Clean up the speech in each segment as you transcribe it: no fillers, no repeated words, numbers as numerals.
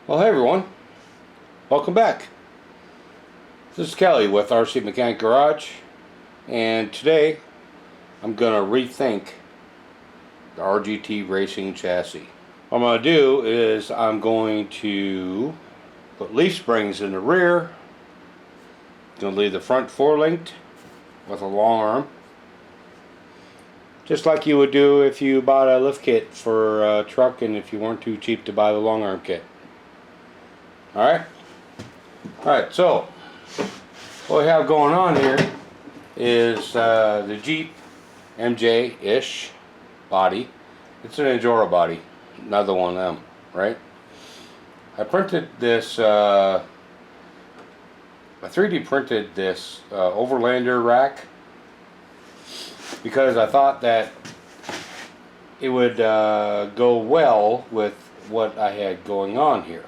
Well, hey everyone, welcome back. This is Kelly with RC Mechanic Garage, and today I'm going to rethink the RGT racing chassis. What I'm going to do is I'm going to put leaf springs in the rear. Going to leave the front four-linked with a long arm, just like you would do if you bought a lift kit for a truck and if you weren't too cheap to buy the long arm kit. Alright, so what we have going on here is the Jeep MJ-ish body. It's an Injora body, another one of them, right? I printed this, I 3D printed this Overlander rack because I thought that it would go well with what I had going on here.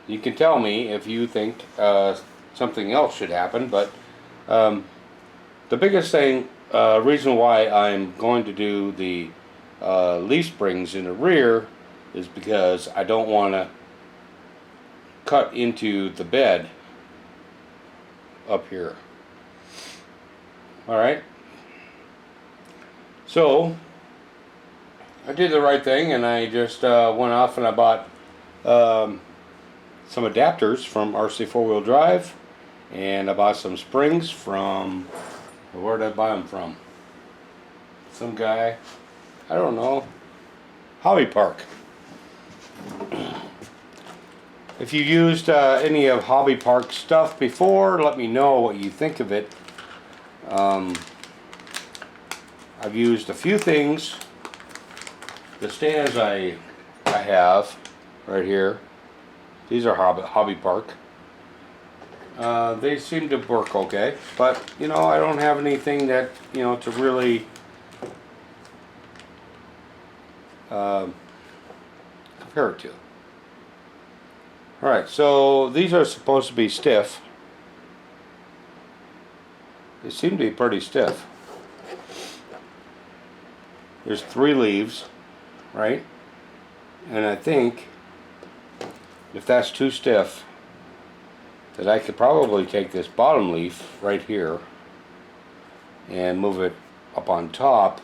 You can tell me if you think something else should happen, but the biggest thing, reason why I'm going to do the leaf springs in the rear is because I don't want to cut into the bed up here. Alright, so I did the right thing and I just went off and I bought some adapters from RC 4-wheel drive, and I bought some springs from, where did I buy them from? Some guy, I don't know, Hobby Park. If you used any of Hobby Park stuff before, let me know what you think of it. I've used a few things. The stands I have right here, these are Hobby Park. They seem to work okay, but you know, I don't have anything that, you know, to really compare it to. Alright, so these are supposed to be stiff. They seem to be pretty stiff. There's 3 leaves, right? And I think if that's too stiff, that I could probably take this bottom leaf right here and move it up on top,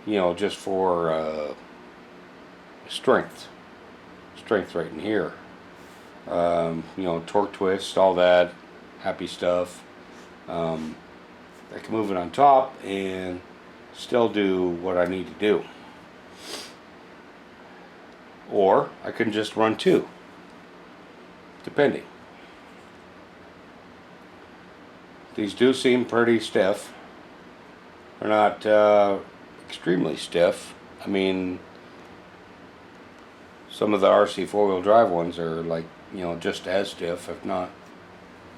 you know, just for strength right in here. You know, torque twist, all that happy stuff. I can move it on top and still do what I need to do. Or I can just run 2, depending. These do seem pretty stiff. They're not extremely stiff. I mean, some of the RC 4-wheel drive ones are like, you know, just as stiff, if not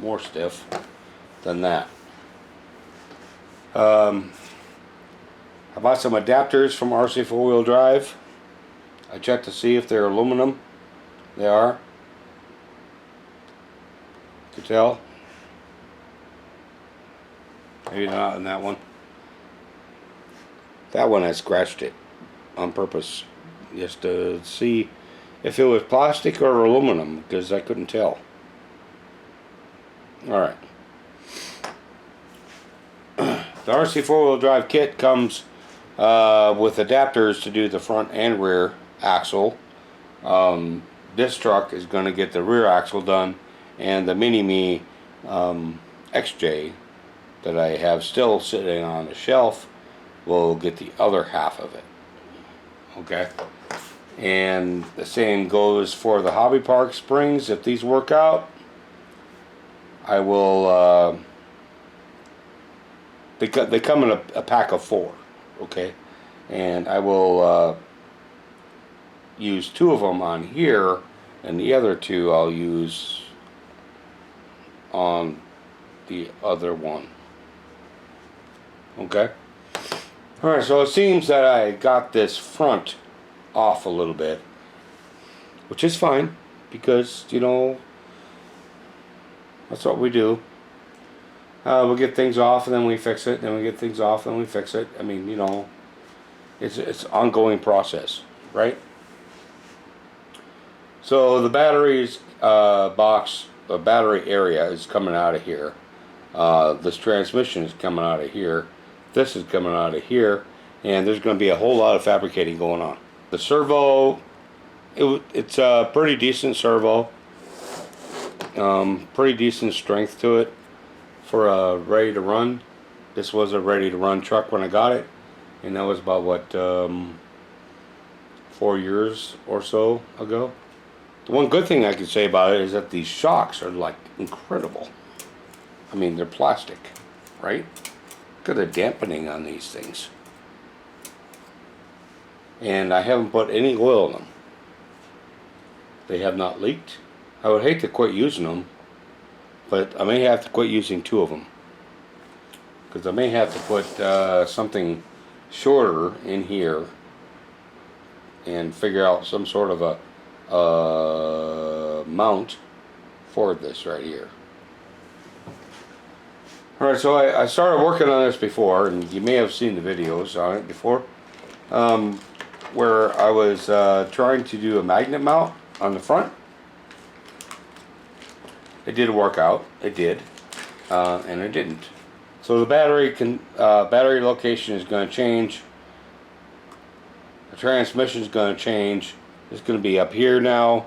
more stiff than that. I bought some adapters from RC 4-wheel drive. I checked to see if they're aluminum. They are. You can tell. Maybe not in that one. That one I scratched it on purpose, just to see if it was plastic or aluminum, because I couldn't tell. Alright. The RC 4-wheel drive kit comes with adapters to do the front and rear axle. This truck is going to get the rear axle done, and the Mini-Me XJ that I have still sitting on the shelf will get the other half of it. Okay, and the same goes for the Hobby Park springs. If these work out, I will they come in a pack of 4, okay, and I will use 2 of them on here, and the other 2 I'll use on the other one. Okay. Alright, so it seems that I got this front off a little bit, which is fine, because, you know, that's what we do. We'll get things off and then we fix it, then we get things off and we fix it. I mean, you know, It's an ongoing process, right? So the batteries box, the battery area is coming out of here. This transmission is coming out of here. This is coming out of here, and there's going to be a whole lot of fabricating going on. The servo, it's a pretty decent servo. Pretty decent strength to it for a ready to run. This was a ready to run truck when I got it, and that was about what 4 years or so ago. The one good thing I can say about it is that these shocks are like incredible. I mean, they're plastic, right? Look at the dampening on these things. And I haven't put any oil in them. They have not leaked. I would hate to quit using them, but I may have to quit using 2 of them. Because I may have to put something shorter in here and figure out some sort of a mount for this right here. Alright, so I started working on this before, and you may have seen the videos on it before, where I was trying to do a magnet mount on the front. It did work out, it did, and it didn't. So the battery location is going to change. The transmission is going to change. It's going to be up here now.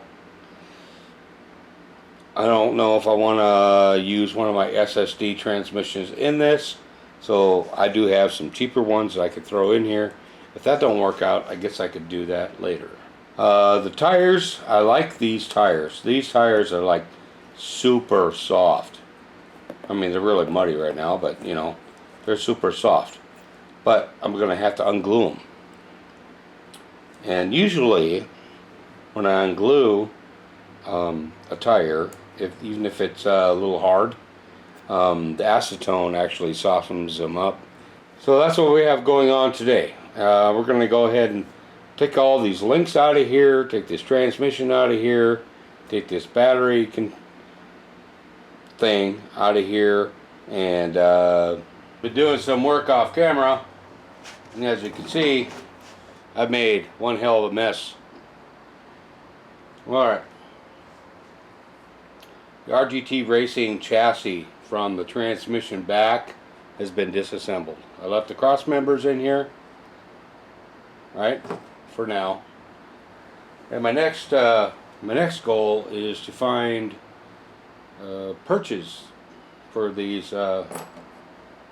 I don't know if I want to use one of my SSD transmissions in this, so I do have some cheaper ones that I could throw in here. If that don't work out, I guess I could do that later. The tires, I like these tires. These tires are like super soft. I mean, they're really muddy right now, but you know, they're super soft. But I'm going to have to unglue them. And usually, when I unglue a tire, even if it's a little hard, the acetone actually softens them up. So that's what we have going on today. We're going to go ahead and take all these links out of here, take this transmission out of here, take this battery thing out of here, and been doing some work off camera, and as you can see, I've made one hell of a mess. Alright, the RGT Racing chassis from the transmission back has been disassembled. I left the cross members in here, right, for now. And my next goal is to find perches for these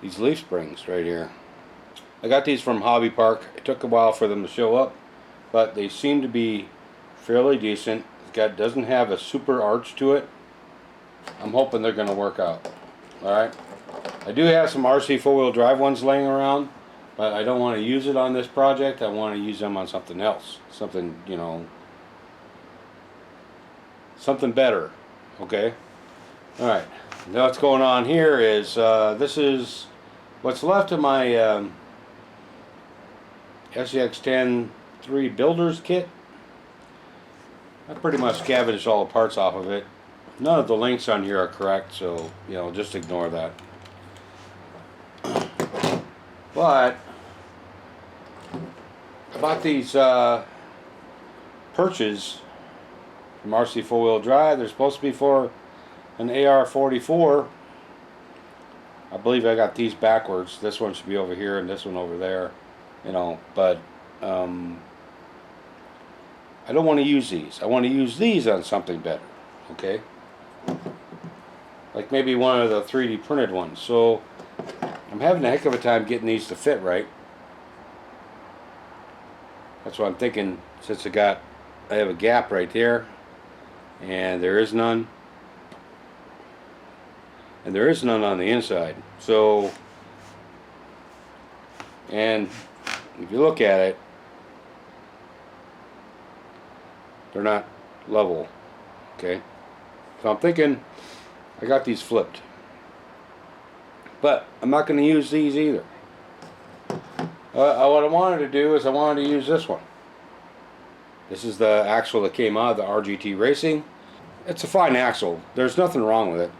leaf springs right here. I got these from Hobby Park. It took a while for them to show up, but they seem to be fairly decent. Doesn't have a super arch to it. I'm hoping they're going to work out. Alright, I do have some RC 4-wheel drive ones laying around, but I don't want to use it on this project. I want to use them on something else, something, you know, something better. Okay. Alright, now what's going on here is this is what's left of my SEX10 3 builder's kit. I pretty much scavenged all the parts off of it. None of the links on here are correct, so you know, just ignore that. But I bought these perches from RC 4-wheel drive. They're supposed to be for an AR-44. I believe I got these backwards. This one should be over here and this one over there, you know, but I don't want to use these. I want to use these on something better, okay? Like maybe one of the 3D printed ones. So I'm having a heck of a time getting these to fit right. That's what I'm thinking, since I have a gap right there, and there is none, and there is none on the inside. So, and if you look at it, they're not level, okay? So I'm thinking I got these flipped, but I'm not going to use these either. What I wanted to do is I wanted to use this one. This is the axle that came out of the RGT Racing. It's a fine axle. There's nothing wrong with it.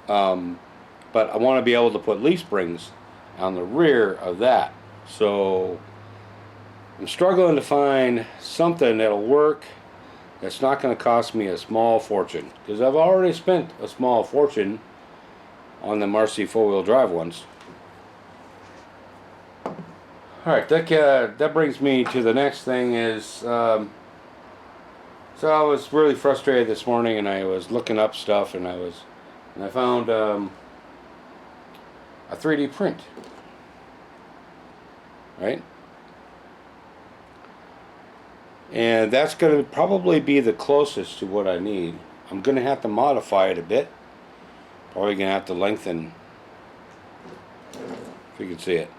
But I want to be able to put leaf springs on the rear of that. So I'm struggling to find something that'll work that's not going to cost me a small fortune, because I've already spent a small fortune on the RC four-wheel drive ones. Alright, that brings me to the next thing is, so I was really frustrated this morning, and I was looking up stuff, and I found a 3D print, right? And that's going to probably be the closest to what I need. I'm going to have to modify it a bit. Probably going to have to lengthen, if you can see it.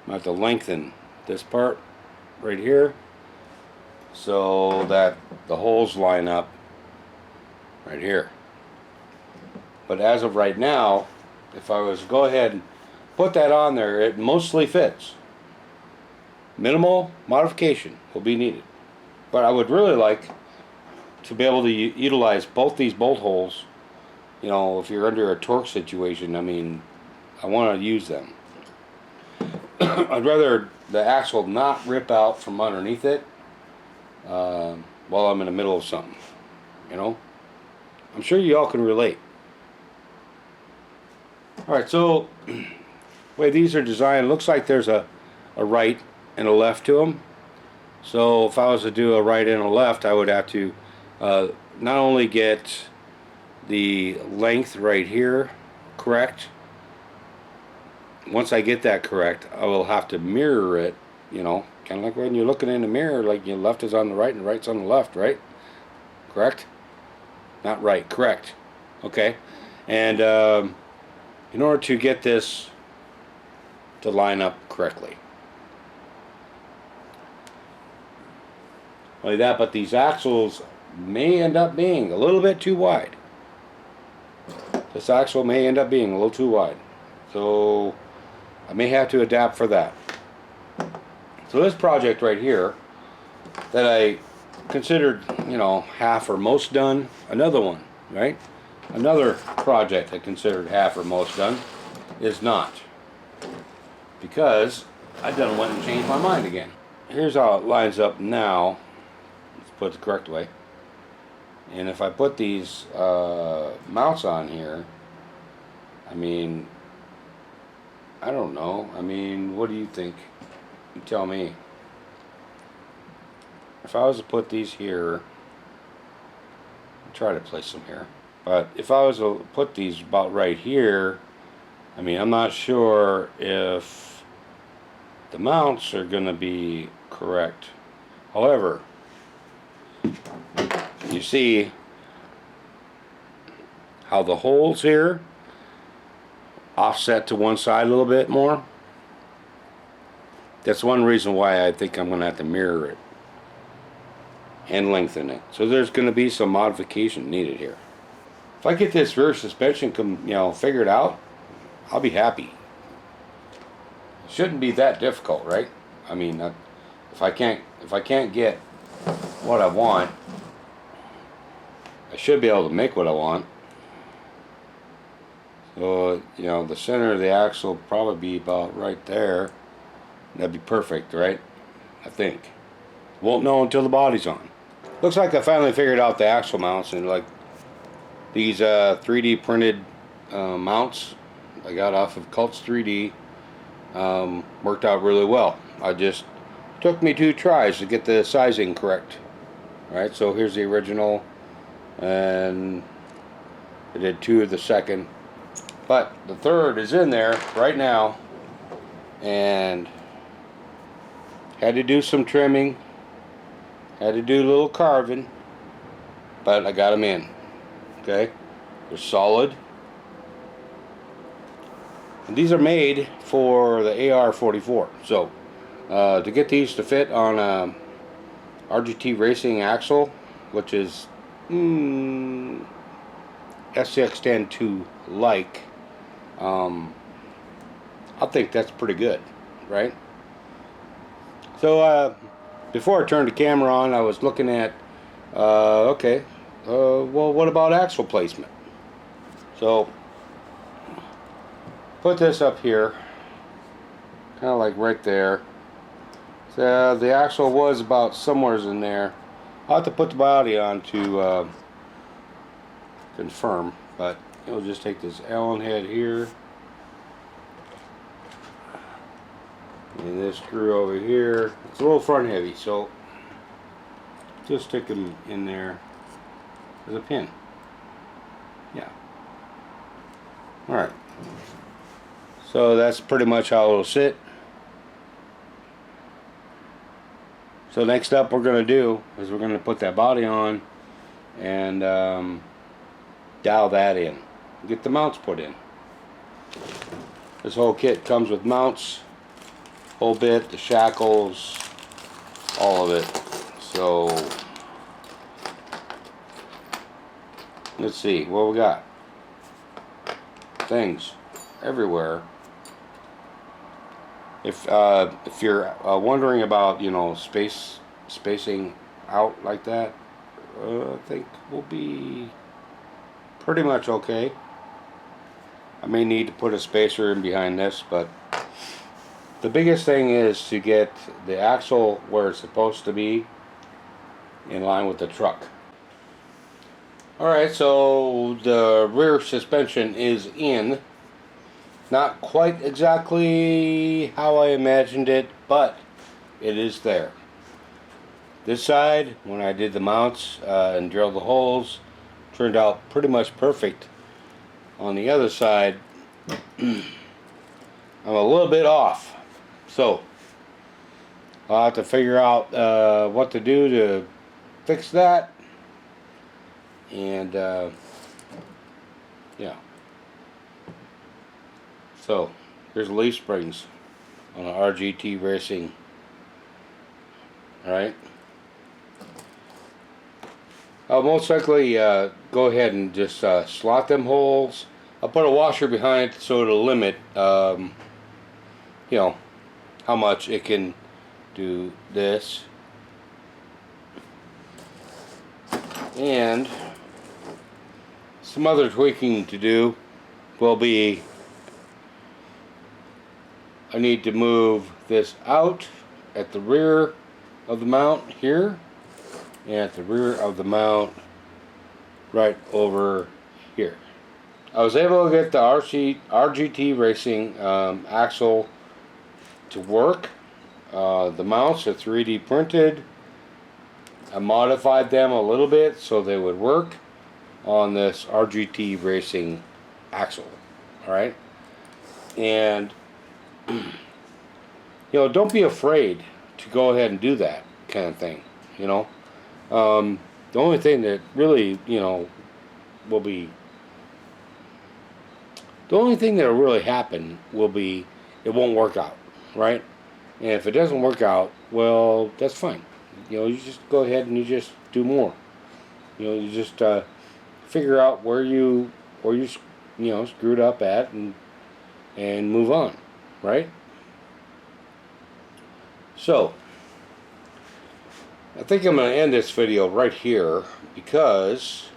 I'm going to have to lengthen this part right here so that the holes line up right here. But as of right now, if I was to go ahead and put that on there, it mostly fits. Minimal modification will be needed. But I would really like to be able to utilize both these bolt holes. You know, if you're under a torque situation, I mean, I want to use them. I'd rather the axle not rip out from underneath it while I'm in the middle of something. You know? I'm sure you all can relate. Alright, so the way these are designed, it looks like there's a right and a left to them. So if I was to do a right and a left, I would have to not only get the length right here correct. Once I get that correct, I will have to mirror it, you know, kind of like when you're looking in the mirror, like your left is on the right and right's on the left, right? Correct? Not right, correct. Okay. And in order to get this to line up correctly. Only that, but these axles may end up being a little bit too wide. This axle may end up being a little too wide. So I may have to adapt for that. So this project right here that I considered, you know, half or most done, another one, right? Another project I considered half or most done is not. Because I done went and changed my mind again. Here's how it lines up now. Let's put it the correct way. And if I put these mounts on here, I mean, I don't know. I mean, what do you think? You tell me. If I was to put these here, I'll try to place them here. But if I was to put these about right here, I mean, I'm not sure if the mounts are going to be correct. However, you see how the holes here offset to one side a little bit more? That's one reason why I think I'm going to have to mirror it and lengthen it. So there's going to be some modification needed here. If I get this rear suspension figured out, I'll be happy. It shouldn't be that difficult, right? I mean, if I can't get what I want, I should be able to make what I want. So, you know, the center of the axle will probably be about right there. That'd be perfect, right? I think. Won't know until the body's on. Looks like I finally figured out the axle mounts, and like these 3D printed mounts I got off of Cults 3D worked out really well. I just took me 2 tries to get the sizing correct. Right, so here's the original, and I did 2 of the second. But the third is in there right now, and had to do some trimming, had to do a little carving, but I got them in. Okay, they're solid, and these are made for the AR44. So to get these to fit on a RGT racing axle, which is SCX-102 like, I think that's pretty good, right? So before I turned the camera on, I was looking at well, what about axle placement? So put this up here, kind of like right there. So the axle was about somewheres in there. I'll have to put the body on to confirm, but we'll just take this Allen head here and this screw over here. It's a little front heavy, so just stick them in there as a pin. Yeah. Alright. So that's pretty much how it'll sit. So next up we're going to do is we're going to put that body on and dial that in. Get the mounts put in. This whole kit comes with mounts, whole bit, the shackles, all of it. So let's see what we got. Things everywhere. If you're wondering about, you know, spacing out like that, I think we'll be pretty much okay. I may need to put a spacer in behind this, but the biggest thing is to get the axle where it's supposed to be, in line with the truck. Alright, so the rear suspension is in. Not quite exactly how I imagined it, but it is there. This side, when I did the mounts and drilled the holes, turned out pretty much perfect. On the other side, I'm a little bit off. So, I'll have to figure out what to do to fix that. And, yeah. So, here's the leaf springs on an RGT Racing. Alright. I'll most likely go ahead and just slot them holes. I'll put a washer behind it so it'll limit, you know, how much it can do this. And some other tweaking to do will be, I need to move this out at the rear of the mount here, and at the rear of the mount right over here. I was able to get the RGT Racing axle to work. The mounts are 3D printed. I modified them a little bit so they would work on this RGT Racing axle. Alright? And you know, don't be afraid to go ahead and do that kind of thing, you know. The only thing that really, you know, will be, the only thing that will really happen will be it won't work out, right? And if it doesn't work out, well, that's fine. You know, you just go ahead and you just do more. You know, you just figure out where you know, screwed up at and move on, right? So, I think I'm going to end this video right here because,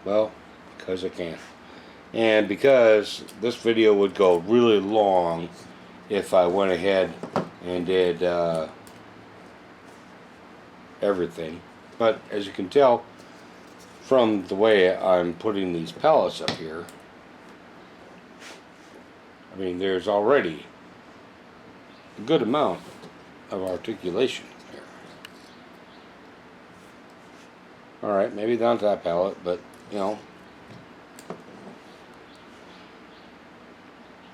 well, because I can. And because this video would go really long if I went ahead and did everything. But as you can tell from the way I'm putting these pallets up here, I mean, there's already a good amount of articulation here. Alright, maybe not that pallet, but, you know,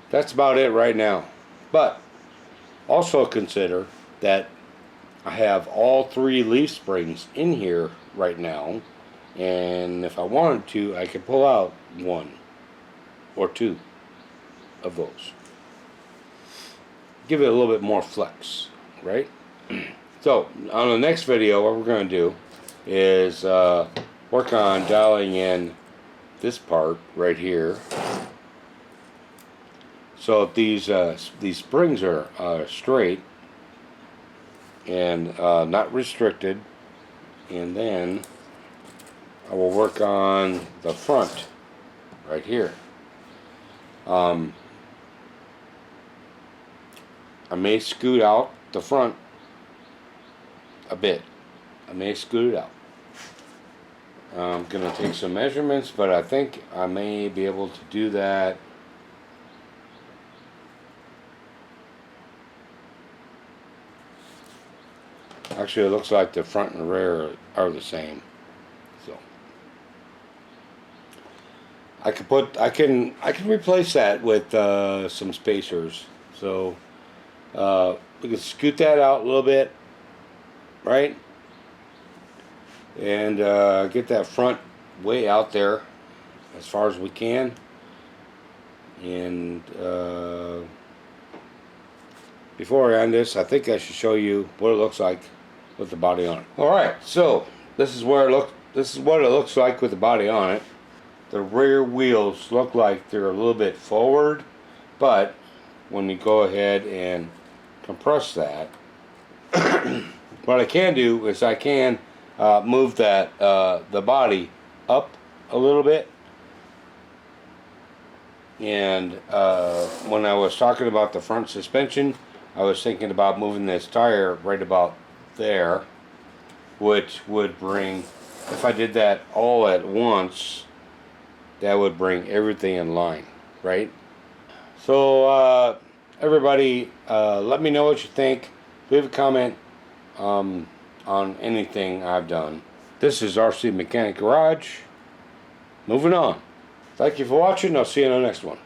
that's about it right now. But also consider that I have all 3 leaf springs in here right now, and if I wanted to, I could pull out 1 or 2 of those. Give it a little bit more flex, right? So, on the next video, what we're going to do is work on dialing in this part right here. So if these springs are straight and not restricted, and then I will work on the front right here. I may scoot out the front a bit. I may scoot it out. I'm gonna take some measurements, but I think I may be able to do that. Actually, it looks like the front and rear are the same. So I can replace that with some spacers. So we can scoot that out a little bit, right? And get that front way out there as far as we can. And before I end this, I think I should show you what it looks like with the body on it. All right, so this is what it looks like with the body on it. The rear wheels look like they're a little bit forward, but when we go ahead and compress that, what I can do is I can move that the body up a little bit. And when I was talking about the front suspension, I was thinking about moving this tire right about there, which would bring, if I did that all at once, that would bring everything in line, right? So everybody, let me know what you think. Leave a comment on anything I've done. This is RC Mechanic Garage. Moving on. Thank you for watching. I'll see you in the next one.